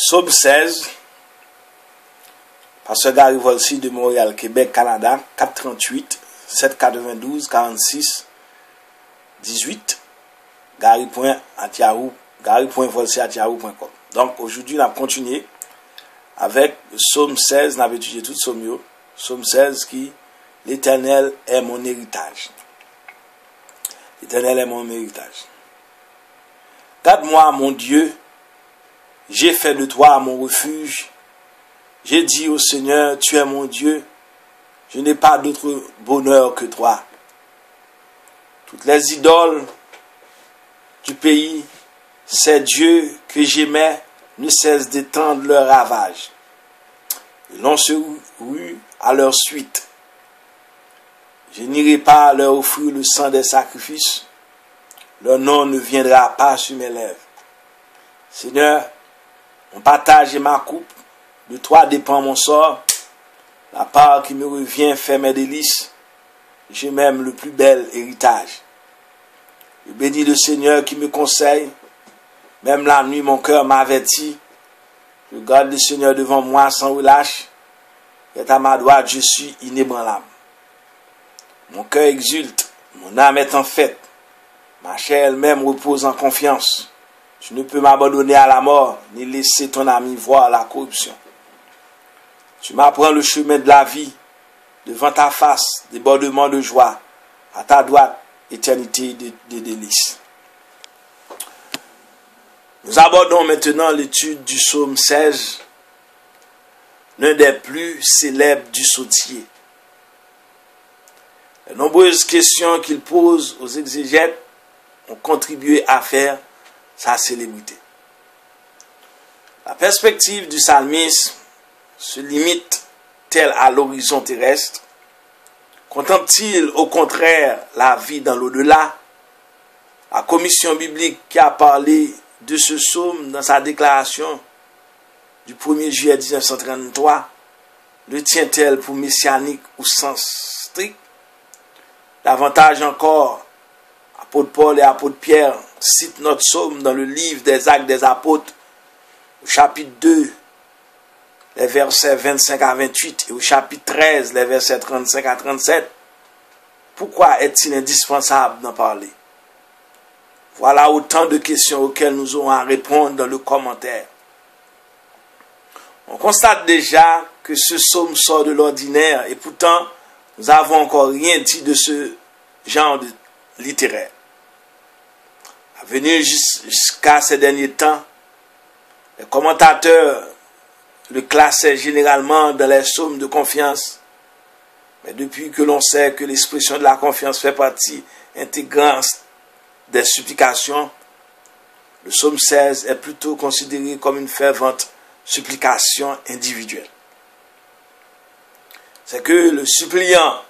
Psaume 16, Pasteur Gary Volsi de Montréal, Québec, Canada, 438 792 46 18, gary.volsi@yahoo.com. Donc aujourd'hui, on a continué avec le Psaume 16, on a étudié tout Psaume, Psaume 16 qui, l'Éternel est mon héritage. L'Éternel est mon héritage. Garde-moi, mon Dieu, j'ai fait de toi mon refuge. J'ai dit au Seigneur, tu es mon Dieu, je n'ai pas d'autre bonheur que toi. Toutes les idoles du pays, ces dieux que j'aimais, ne cessent d'étendre leur ravage. Ils l'ont secouru à leur suite. Je n'irai pas leur offrir le sang des sacrifices. Leur nom ne viendra pas sur mes lèvres. Seigneur, mon partage et ma coupe, de toi dépend mon sort. La part qui me revient fait mes délices. J'ai même le plus bel héritage. Je bénis le Seigneur qui me conseille. Même la nuit, mon cœur m'avertit. Je garde le Seigneur devant moi sans relâche. Et à ma droite, je suis inébranlable. Mon cœur exulte, mon âme est en fête. Ma chair elle-même repose en confiance. Tu ne peux m'abandonner à la mort, ni laisser ton ami voir la corruption. Tu m'apprends le chemin de la vie. Devant ta face, débordement de joie. À ta droite, éternité de délices. Nous abordons maintenant l'étude du psaume 16, l'un des plus célèbres du psautier. Les nombreuses questions qu'il pose aux exégètes ont contribué à faire sa célébrité. La perspective du psalmiste se limite-t-elle à l'horizon terrestre? Contemple-t-il au contraire la vie dans l'au-delà? La commission biblique qui a parlé de ce psaume dans sa déclaration du 1er juillet 1933 le tient-elle pour messianique ou sens strict? Davantage encore, apôtre Paul et apôtre Pierre citent notre psaume dans le livre des Actes des Apôtres, au chapitre 2, les versets 25 à 28, et au chapitre 13, les versets 35 à 37. Pourquoi est-il indispensable d'en parler? Voilà autant de questions auxquelles nous aurons à répondre dans le commentaire. On constate déjà que ce psaume sort de l'ordinaire, et pourtant, nous n'avons encore rien dit de ce genre littéraire. À venir jusqu'à ces derniers temps, les commentateurs le classaient généralement dans les psaumes de confiance. Mais depuis que l'on sait que l'expression de la confiance fait partie intégrante des supplications, le psaume 16 est plutôt considéré comme une fervente supplication individuelle. C'est que le suppliant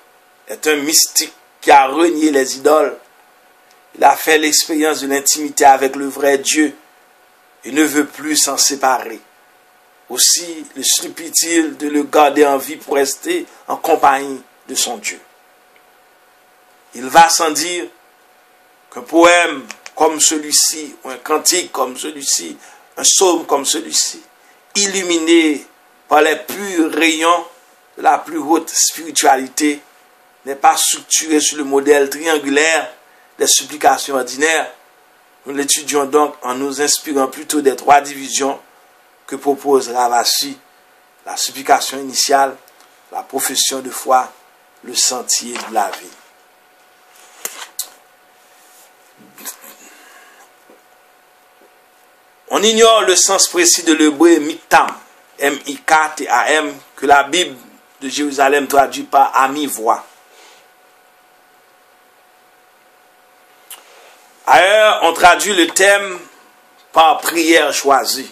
est un mystique qui a renié les idoles. Il a fait l'expérience de l'intimité avec le vrai Dieu et ne veut plus s'en séparer. Aussi le supplie-t-il de le garder en vie pour rester en compagnie de son Dieu. Il va sans dire qu'un poème comme celui-ci, ou un cantique comme celui-ci, un psaume comme celui-ci, illuminé par les purs rayons de la plus haute spiritualité, n'est pas structuré sur le modèle triangulaire des supplications ordinaires. Nous l'étudions donc en nous inspirant plutôt des trois divisions que propose Ravasi: la supplication initiale, la profession de foi, le sentier de la vie. On ignore le sens précis de l'hébreu miktam, M-I-K-T-A-M, que la Bible de Jérusalem traduit par à mi-voix. Ailleurs, on traduit le thème par prière choisie.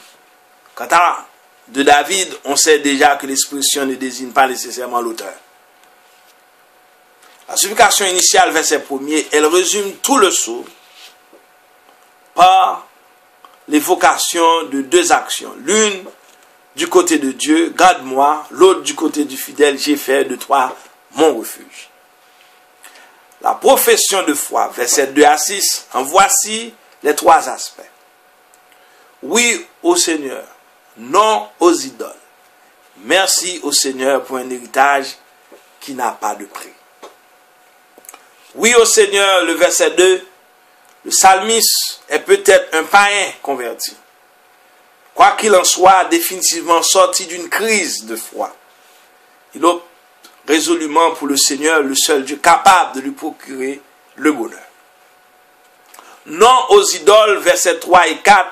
Quant à de David, on sait déjà que l'expression ne désigne pas nécessairement l'auteur. La supplication initiale, verset 1er, elle résume tout le psaume par l'évocation de deux actions. L'une du côté de Dieu, garde-moi, l'autre du côté du fidèle, j'ai fait de toi mon refuge. La profession de foi, verset 2 à 6, en voici les trois aspects. Oui, ô Seigneur, non aux idoles. Merci au Seigneur pour un héritage qui n'a pas de prix. Oui au Seigneur, le verset 2, le psalmiste est peut-être un païen converti. Quoi qu'il en soit, définitivement sorti d'une crise de foi. Il opte résolument pour le Seigneur, le seul Dieu capable de lui procurer le bonheur. Non aux idoles, versets 3 et 4.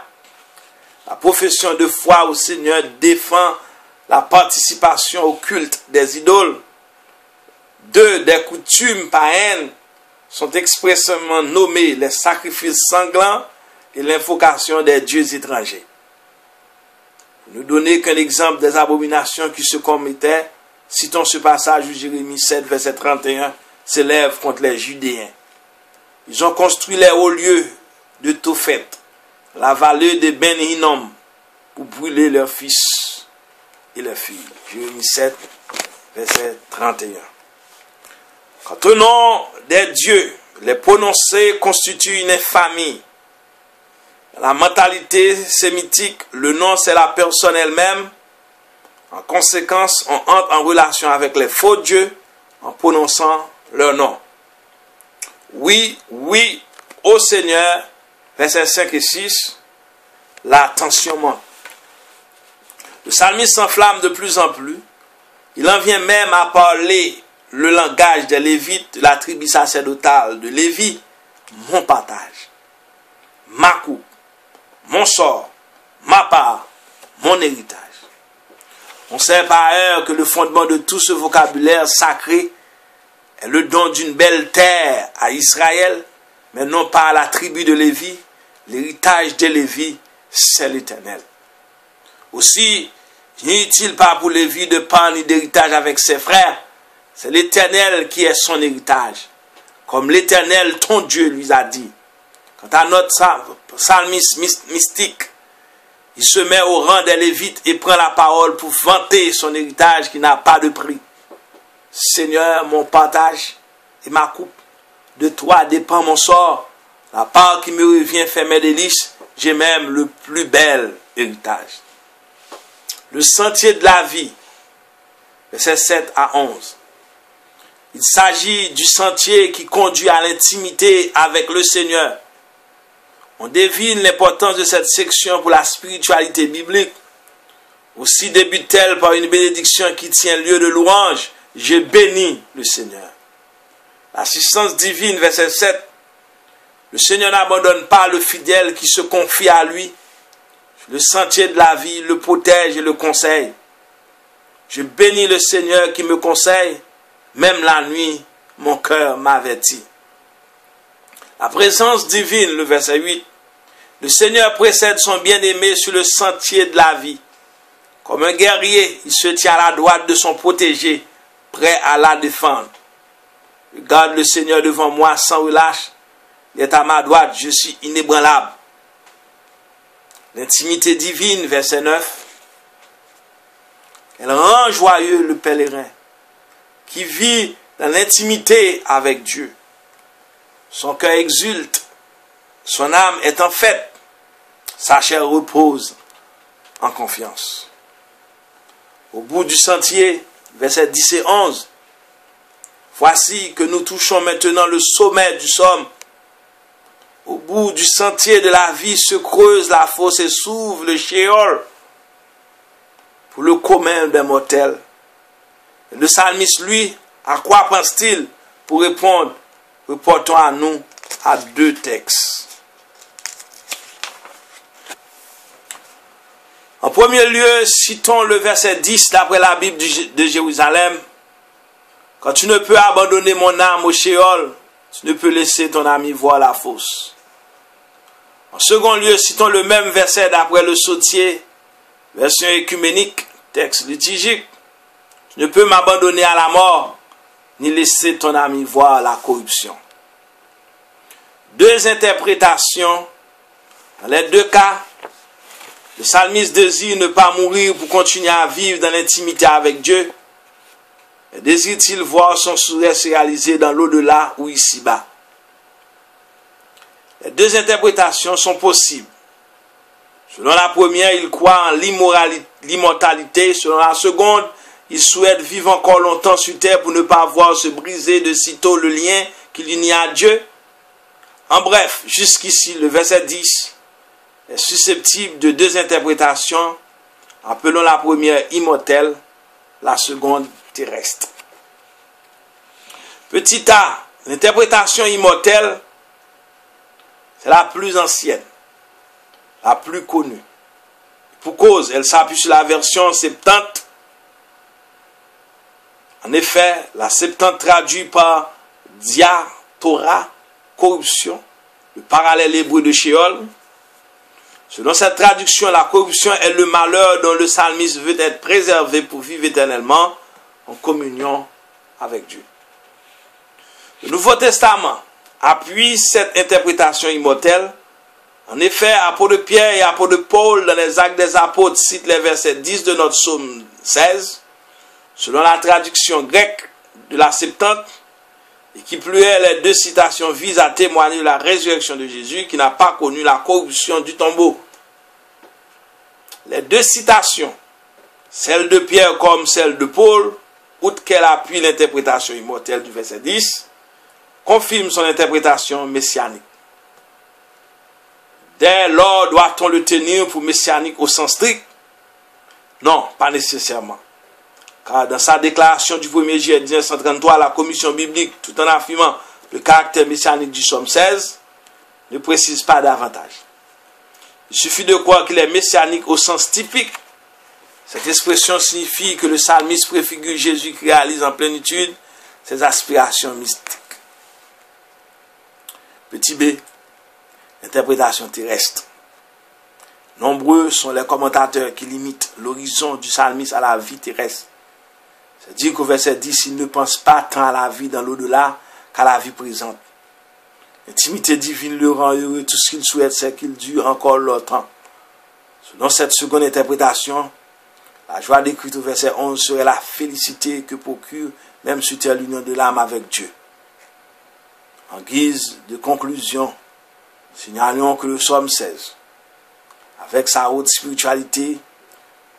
La profession de foi au Seigneur défend la participation au culte des idoles. 2. Des coutumes païennes sont expressément nommées les sacrifices sanglants et l'invocation des dieux étrangers. Pour ne donner qu'un exemple des abominations qui se commettaient, citons ce passage où Jérémie 7, verset 31, s'élève contre les Judéens. Ils ont construit les hauts lieux de Tophet, la vallée de Ben Hinnom, pour brûler leurs fils et leurs filles. Jérémie 7, verset 31. Quant au nom des dieux, les prononcer constitue une infamie. Dans la mentalité sémitique, le nom c'est la personne elle-même. En conséquence, on entre en relation avec les faux dieux en prononçant leur nom. Oui, oui, au Seigneur, versets 5 et 6, la tension monte. Le psalmiste s'enflamme de plus en plus. Il en vient même à parler le langage des Lévites, de la tribu sacerdotale de Lévi. Mon partage, ma coupe, mon sort, ma part, mon héritage. On sait par ailleurs que le fondement de tout ce vocabulaire sacré est le don d'une belle terre à Israël, mais non pas à la tribu de Lévi. L'héritage de Lévi, c'est l'Éternel. Aussi, n'est-il pas pour Lévi de part ni d'héritage avec ses frères? C'est l'Éternel qui est son héritage, comme l'Éternel, ton Dieu, lui a dit. Quant à notre psalmiste mystique, il se met au rang des Lévites et prend la parole pour vanter son héritage qui n'a pas de prix. Seigneur, mon partage et ma coupe, de toi dépend mon sort. La part qui me revient fait mes délices, j'ai même le plus bel héritage. Le sentier de la vie, versets 7 à 11. Il s'agit du sentier qui conduit à l'intimité avec le Seigneur. On devine l'importance de cette section pour la spiritualité biblique. Aussi débute-t-elle par une bénédiction qui tient lieu de louange. Je bénis le Seigneur. L'assistance divine, verset 7. Le Seigneur n'abandonne pas le fidèle qui se confie à lui. Le sentier de la vie le protège et le conseille. Je bénis le Seigneur qui me conseille. Même la nuit, mon cœur m'avertit. La présence divine, le verset 8. Le Seigneur précède son bien-aimé sur le sentier de la vie. Comme un guerrier, il se tient à la droite de son protégé, prêt à la défendre. Je garde le Seigneur devant moi sans relâche. Il est à ma droite, je suis inébranlable. L'intimité divine, verset 9. Elle rend joyeux le pèlerin qui vit dans l'intimité avec Dieu. Son cœur exulte, son âme est en fête, sa chair repose en confiance. Au bout du sentier, versets 10 et 11, voici que nous touchons maintenant le sommet du somme. Au bout du sentier de la vie se creuse la fosse et s'ouvre le Sheol pour le commun des mortels. Le psalmiste, lui, à quoi pense-t-il? Pour répondre, reportons à nous à deux textes. En premier lieu, citons le verset 10 d'après la Bible de Jérusalem. Quand tu ne peux abandonner mon âme au Sheol, tu ne peux laisser ton ami voir la fosse. En second lieu, citons le même verset d'après le Sautier, version écuménique, texte liturgique. Tu ne peux m'abandonner à la mort, ni laisser ton ami voir la corruption. Deux interprétations. Dans les deux cas, le psalmiste désire ne pas mourir pour continuer à vivre dans l'intimité avec Dieu. Mais désire-t-il voir son souhait se réaliser dans l'au-delà ou ici-bas? Les deux interprétations sont possibles. Selon la première, il croit en l'immortalité. Selon la seconde, il souhaite vivre encore longtemps sur terre pour ne pas voir se briser de sitôt le lien qu'il unit à Dieu. En bref, jusqu'ici, le verset 10 est susceptible de deux interprétations, appelant la première immortelle, la seconde terrestre. Petit a, l'interprétation immortelle, c'est la plus ancienne, la plus connue. Pour cause, elle s'appuie sur la version Septante. En effet, la Septante traduit par diaspora, corruption, le parallèle hébreu de Sheol. Selon cette traduction, la corruption est le malheur dont le psalmiste veut être préservé pour vivre éternellement en communion avec Dieu. Le Nouveau Testament appuie cette interprétation immortelle. En effet, apôtre Pierre et apôtre Paul, dans les Actes des Apôtres, citent les versets 10 de notre psaume 16, selon la traduction grecque de la Septante, et qui plus est, les deux citations visent à témoigner de la résurrection de Jésus qui n'a pas connu la corruption du tombeau. Les deux citations, celle de Pierre comme celle de Paul, outre qu'elle appuie l'interprétation immortelle du verset 10, confirme son interprétation messianique. Dès lors, doit-on le tenir pour messianique au sens strict? Non, pas nécessairement. Car dans sa déclaration du 1er juillet 1933, la commission biblique, tout en affirmant le caractère messianique du psaume 16, ne précise pas davantage. Il suffit de croire qu'il est messianique au sens typique. Cette expression signifie que le psalmiste préfigure Jésus qui réalise en plénitude ses aspirations mystiques. Petit b, interprétation terrestre. Nombreux sont les commentateurs qui limitent l'horizon du psalmiste à la vie terrestre. C'est-à-dire qu'au verset 10, il ne pense pas tant à la vie dans l'au-delà qu'à la vie présente. L'intimité divine le rend heureux. Tout ce qu'il souhaite, c'est qu'il dure encore longtemps. Selon cette seconde interprétation, la joie décrite au verset 11 serait la félicité que procure même sur terre l'union de l'âme avec Dieu. En guise de conclusion, signalons que le psaume 16, avec sa haute spiritualité,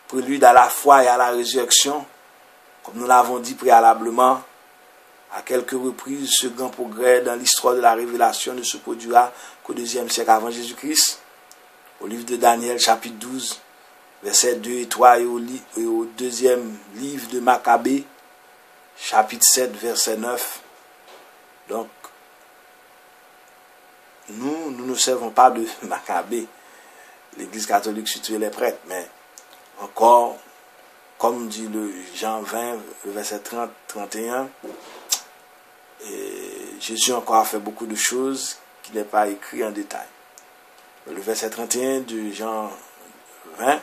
prélude à la foi et à la résurrection, comme nous l'avons dit préalablement, à quelques reprises, ce grand progrès dans l'histoire de la révélation ne se produira qu'au IIe siècle avant Jésus-Christ. Au livre de Daniel, chapitre 12, versets 2 et 3, et au deuxième livre de Maccabée, chapitre 7, verset 9. Donc, nous ne servons pas de Maccabée, l'Église catholique située les prêtres, mais encore, comme dit le Jean 20, verset 30-31, Jésus encore a fait beaucoup de choses qui n'est pas écrit en détail. Le verset 31 de Jean 20,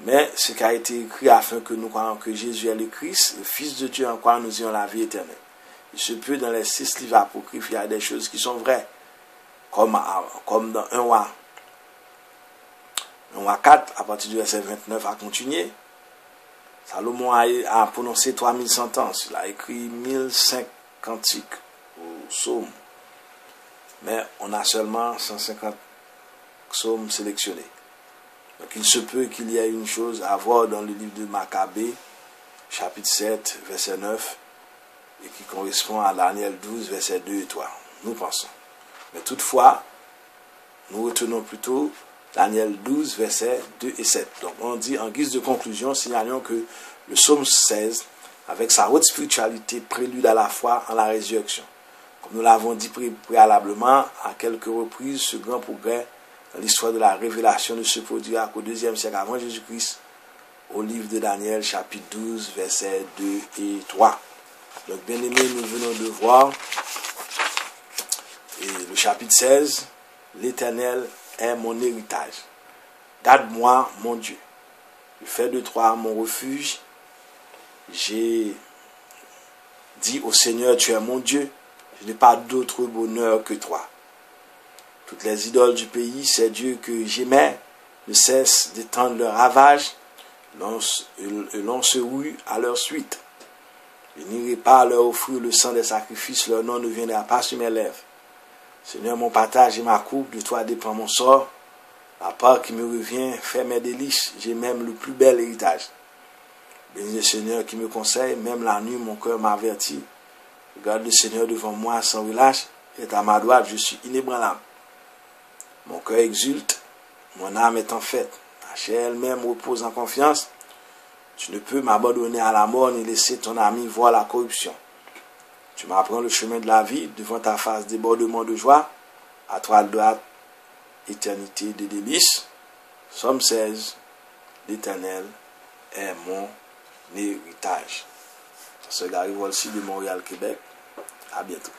mais ce qui a été écrit afin que nous croyons que Jésus est le Christ, le Fils de Dieu en quoi nous ayons la vie éternelle. Il se peut dans les 6 livres apocryphes, il y a des choses qui sont vraies, comme dans 1 roi 4, à partir du verset 29 à continuer. Salomon a prononcé 3100 sentences, il a écrit 1005 cantiques au psaume, mais on a seulement 150 psaumes sélectionnés. Donc il se peut qu'il y ait une chose à voir dans le livre de Maccabée, chapitre 7, verset 9, et qui correspond à Daniel 12, verset 2 et 3. Nous pensons. Mais toutefois, nous retenons plutôt Daniel 12, versets 2 et 7. Donc on dit en guise de conclusion, signalons que le psaume 16, avec sa haute spiritualité, prélude à la foi en la résurrection. Comme nous l'avons dit préalablement, à quelques reprises, ce grand progrès dans l'histoire de la révélation ne se produira qu'au IIe siècle avant Jésus-Christ, au livre de Daniel, chapitre 12, versets 2 et 3. Donc bien aimés, nous venons de voir et le chapitre 16, l'Éternel est mon héritage. Garde-moi, mon Dieu. Je fais de toi mon refuge. J'ai dit au Seigneur, tu es mon Dieu. Je n'ai pas d'autre bonheur que toi. Toutes les idoles du pays, ces dieux que j'aimais, ne cessent d'étendre leurs ravages. L'on se rue à leur suite. Je n'irai pas leur offrir le sang des sacrifices. Leur nom ne viendra pas sur mes lèvres. Seigneur, mon partage et ma coupe, de toi dépend mon sort. À part qui me revient, fait mes délices, j'ai même le plus bel héritage. Bénis le Seigneur qui me conseille, même la nuit, mon cœur m'avertit. Regarde le Seigneur devant moi sans relâche, et à ma droite, je suis inébranlable. Mon cœur exulte, mon âme est en fête. Ma chair elle-même repose en confiance. Tu ne peux m'abandonner à la mort ni laisser ton ami voir la corruption. Tu m'apprends le chemin de la vie, devant ta face débordement de joie, à toi de droite, éternité de délices. Somme 16, l'Éternel est mon héritage. C'est Gary Volsi de Montréal, Québec. À bientôt.